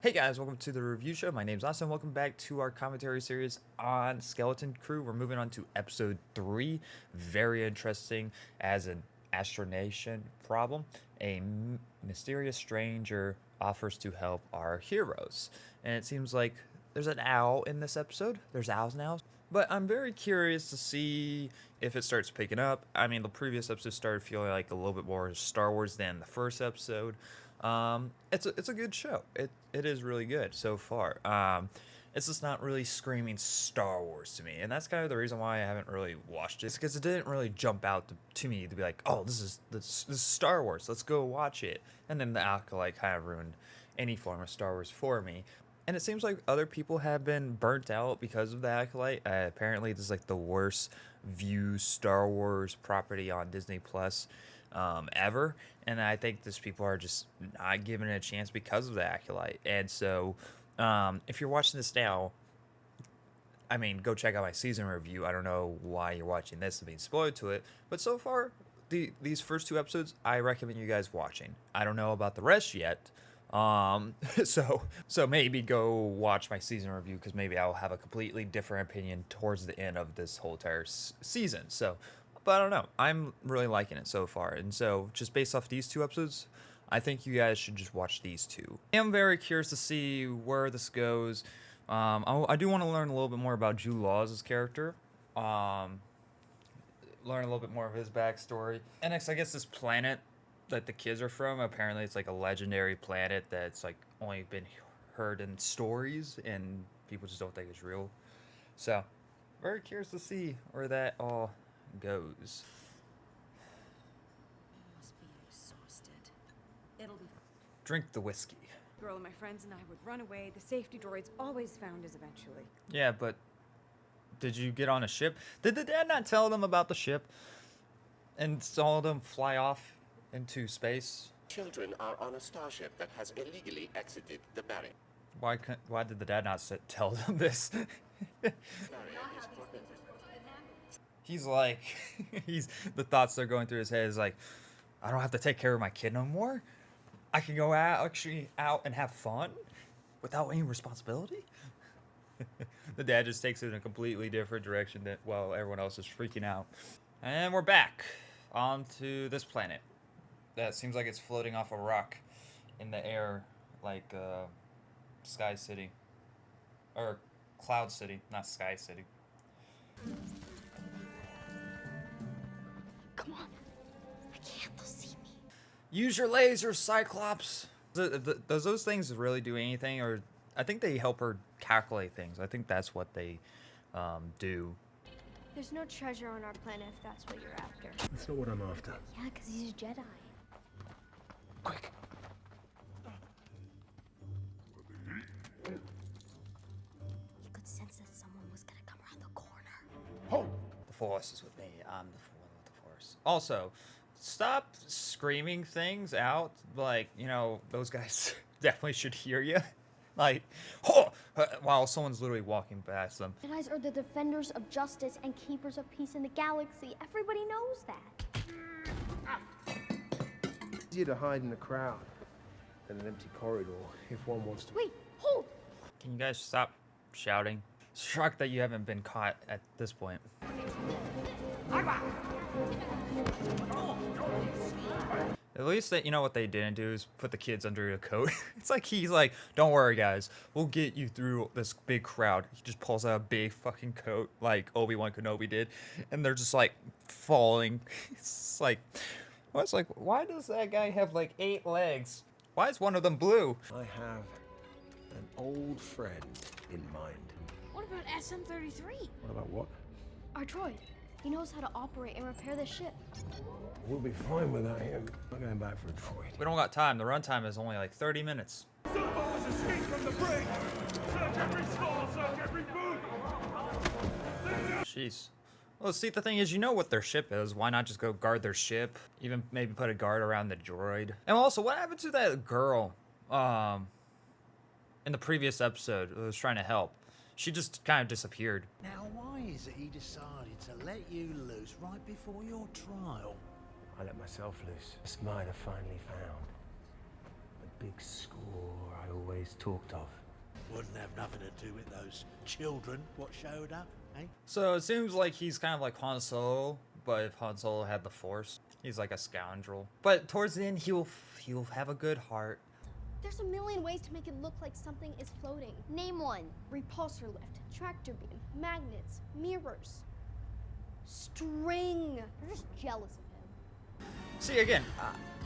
Hey guys, welcome to the review show. My name's Austin. Welcome back to our commentary series on Skeleton Crew. We're moving on to episode 3. Very interesting as an astronation problem. A mysterious stranger offers to help our heroes. And it seems like there's an owl in this episode. There's owls now. But I'm very curious to see if it starts picking up. I mean, the previous episode started feeling like a little bit more Star Wars than the first episode. It's a good show. It is really good so far. It's just not really screaming Star Wars to me, and that's kind of the reason why I haven't really watched it. It's because it didn't really jump out to me to be like, oh, this is Star Wars. Let's go watch it. And then the Acolyte kind of ruined any form of Star Wars for me. And it seems like other people have been burnt out because of the Acolyte. Apparently, this is like the worst viewed Star Wars property on Disney Plus ever. And I think these people are just not giving it a chance because of the Acolyte. And so, if you're watching this now, I mean, go check out my season review. I don't know why you're watching this and being spoiled to it, but so far, these first 2 episodes, I recommend you guys watching. I don't know about the rest yet. So maybe go watch my season review, because maybe I'll have a completely different opinion towards the end of this whole entire season. So, but I don't know. I'm really liking it so far. And so just based off these 2 episodes, I think you guys should just watch these 2. I'm very curious to see where this goes. I do want to learn a little bit more about Jude Law's character. Learn a little bit more of his backstory. And next, I guess this planet that the kids are from, apparently it's like a legendary planet that's like only been heard in stories and people just don't think it's real. So very curious to see where that all goes. Must be exhausted. It'll be Drink the whiskey. girl and my friends and I would run away. The safety droids always found us eventually. Yeah, but did you get on a ship? Did the dad not tell them about the ship and saw them fly off into space? Children are on a starship that has illegally exited the barrier. Why did the dad not tell them this? He's like, the thoughts that are going through his head is like, I don't have to take care of my kid no more. I can go out and have fun without any responsibility. The dad just takes it in a completely different direction while everyone else is freaking out. And we're back onto this planet. That seems like it's floating off a rock in the air, like Sky City. Or Cloud City, not Sky City. Come on. I can't. They'll see me. Use your laser, Cyclops! Does those things really do anything? Or I think they help her calculate things. I think that's what they do. There's no treasure on our planet if that's what you're after. That's not what I'm after. Yeah, because he's a Jedi. Quick. You could sense that someone was gonna come around the corner. Hold! The Force is with me. I'm the one with the Force. Also, stop screaming things out. Like, you know, those guys definitely should hear you. Like, oh, while someone's literally walking past them. Jedis are the defenders of justice and keepers of peace in the galaxy. Everybody knows that. Easier to hide in a crowd than an empty corridor if one wants to. Wait, hold! Can you guys stop shouting? Shocked that you haven't been caught at this point. At least that, you know what they didn't do is put the kids under a coat. It's like he's like, don't worry guys, we'll get you through this big crowd. He just pulls out a big fucking coat like Obi-Wan Kenobi did, and they're just like falling. It's like, well, it's like, why does that guy have like 8 legs? Why is one of them blue? I have an old friend in mind. What about SM-33? What about what? Our droid. He knows how to operate and repair the ship. We'll be fine without him. I'm going back for a droid. We don't got time. The runtime is only like 30 minutes. Somebody has escaped from the brig! Search every stall, search every booth! Jeez. Well, see, the thing is, you know what their ship is. Why not just go guard their ship? Even maybe put a guard around the droid. And also, what happened to that girl in the previous episode who was trying to help? She just kind of disappeared. Now, why is it he decided to let you loose right before your trial? I let myself loose. A smile I finally found. big score I always talked of. Wouldn't have nothing to do with those children what showed up, eh? So it seems like he's kind of like Han Solo, but if Han Solo had the Force, he's like a scoundrel. But towards the end, he'll have a good heart. There's a million ways to make it look like something is floating. Name one. Repulsor lift, tractor beam, magnets, mirrors, string. You're just jealous of him. See, again,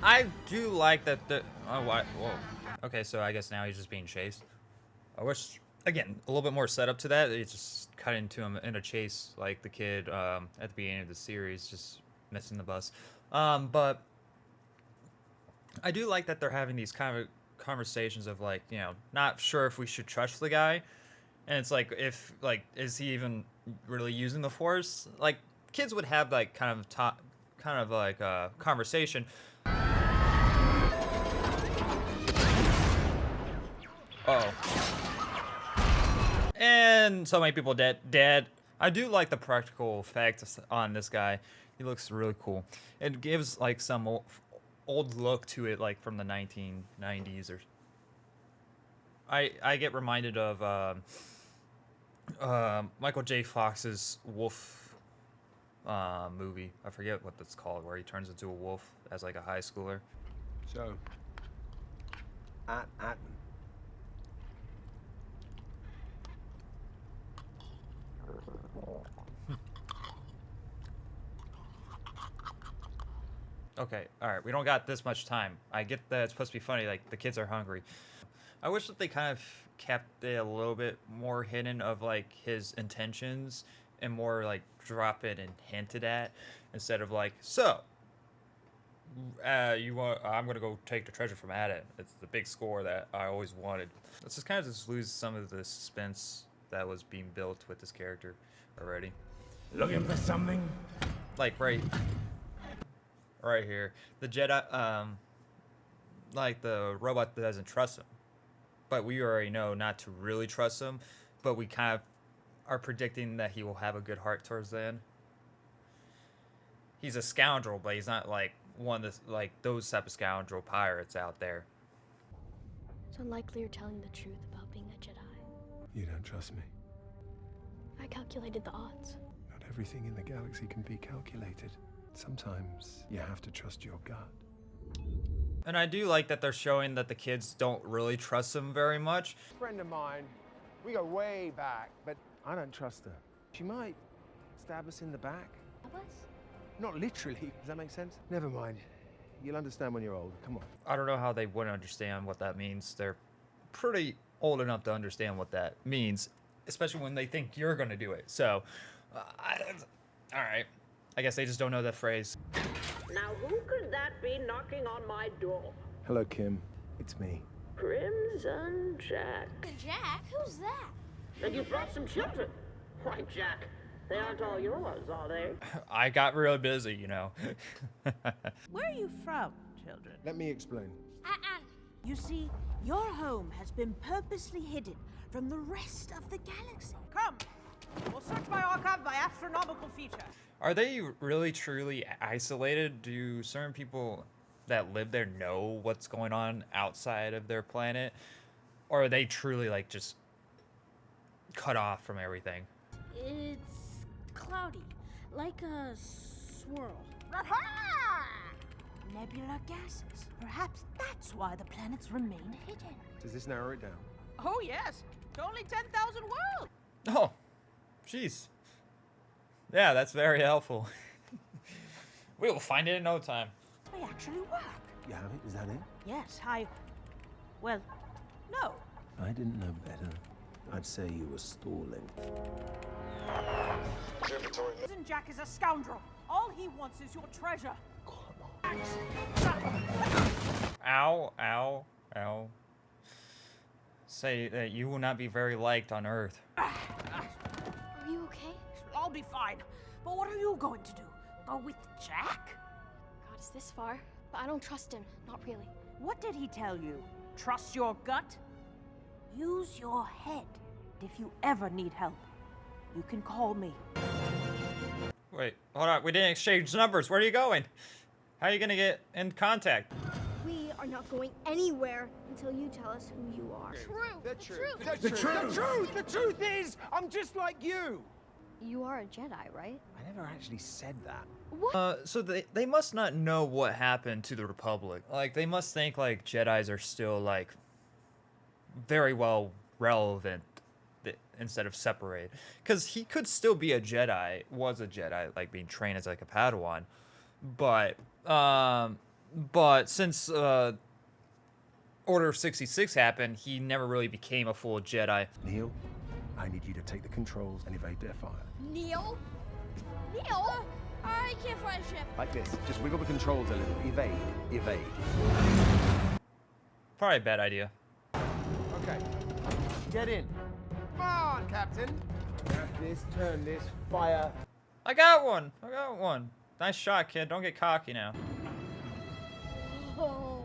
I do like that the... Oh, what? Whoa. Okay, so I guess now he's just being chased. I wish, again, a little bit more setup to that. It's just cut into him in a chase, like the kid at the beginning of the series, just missing the bus. But I do like that they're having these kind of conversations of, like, you know, not sure if we should trust the guy. And it's like, if, like, is he even really using the Force? Like, kids would have, like, kind of like a conversation. Uh-oh. And so many people dead. I do like the practical effects on this guy. He looks really cool. It gives like some old look to it, like from the 1990s or. I get reminded of Michael J. Fox's Wolf movie. I forget what that's called, where he turns into a wolf as like a high schooler. So, at Atten. Okay, alright, we don't got this much time. I get that it's supposed to be funny, like, the kids are hungry. I wish that they kind of kept it a little bit more hidden of, like, his intentions and more, like, drop it and hinted at instead of, like, so, I'm gonna go take the treasure from Adam. It's the big score that I always wanted. Let's just kind of just lose some of the suspense that was being built with this character already. Looking for something? Like, right here, the Jedi, like the robot doesn't trust him, but we already know not to really trust him, but we kind of are predicting that he will have a good heart towards the end. He's a scoundrel, but he's not like one that's like those type of scoundrel pirates out there. It's unlikely you're telling the truth about being a Jedi. You don't trust me. I calculated the odds. Not everything in the galaxy can be calculated. Sometimes you have to trust your gut. And I do like that they're showing that the kids don't really trust him very much. Friend of mine, we go way back, but I don't trust her. She might stab us in the back. Us? Not literally. Does that make sense? Never mind. You'll understand when you're old. Come on. I don't know how they wouldn't understand what that means. They're pretty old enough to understand what that means, especially when they think you're gonna do it. So, all right. I guess they just don't know that phrase. Now, who could that be knocking on my door? Hello, Kim. It's me. Crimson Jack. Jack? Who's that? And you brought some children. Why, Jack, they aren't all yours, are they? I got real busy, you know. Where are you from, children? Let me explain. You see, your home has been purposely hidden from the rest of the galaxy. Come, we'll search my archive by astronomical feature. Are they really truly isolated? Do certain people that live there know what's going on outside of their planet? Or are they truly like just cut off from everything? It's cloudy, like a swirl. Aha! Nebula gases. Perhaps that's why the planets remain hidden. Does this narrow it down? Oh, yes. It's only 10,000 worlds. Oh, jeez. Yeah, that's very helpful. We will find it in no time. They actually work. You have it? Is that it? Yes, well, no. I didn't know better. I'd say you were stalling. Crimson Jack is a scoundrel. All he wants is your treasure. Ow, ow, ow. Say that you will not be very liked on Earth. Are you okay? I'll be fine. But what are you going to do? Go with Jack? Got us this far, but I don't trust him. Not really. What did he tell you? Trust your gut? Use your head. If you ever need help, you can call me. Wait, hold on. We didn't exchange numbers. Where are you going? How are you gonna get in contact? We are not going anywhere until you tell us who you are. The truth! The truth is, I'm just like you! You are a Jedi, right? I never actually said that. So they must not know what happened to the Republic. Like, they must think, like, Jedis are still, like, very well relevant instead of separate. Because he could still be a Jedi, was a Jedi, like, being trained as, like, a Padawan. But since Order of 66 happened, he never really became a full Jedi. Neil, I need you to take the controls and evade their fire. Neil? Neil? I can't fly a ship. Like this. Just wiggle the controls a little. Evade. Evade. Probably a bad idea. Okay. Get in. Come on, Captain. Turn this, fire. I got one. I got one. Nice shot, kid. Don't get cocky now. Oh.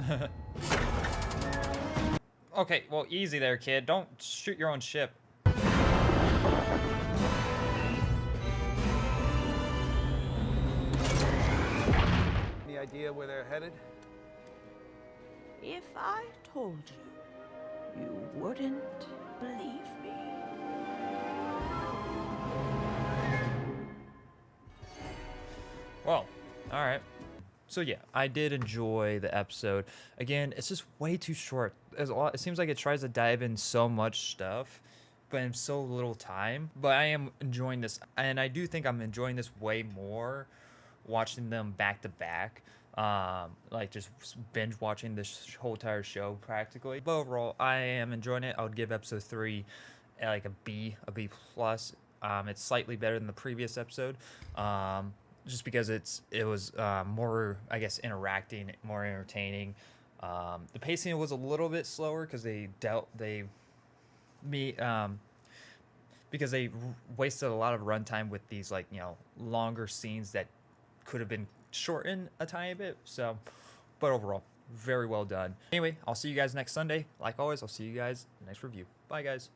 Okay, well, easy there, kid. Don't shoot your own ship. Any idea where they're headed? If I told you, you wouldn't believe me. Well, all right. So yeah, I did enjoy the episode. Again, it's just way too short. There's a lot. It seems like it tries to dive in so much stuff, but in so little time. But I am enjoying this, and I do think I'm enjoying this way more, watching them back to back. Like just binge watching this whole entire show practically. But overall, I am enjoying it. I would give episode 3 like a B plus. It's slightly better than the previous episode. Just because it was more, I guess, interacting, more entertaining. The pacing was a little bit slower because because they wasted a lot of runtime with these, like, you know, longer scenes that could have been shortened a tiny bit. So, but overall, very well done. Anyway, I'll see you guys next Sunday. Like always, I'll see you guys in the next review. Bye, guys.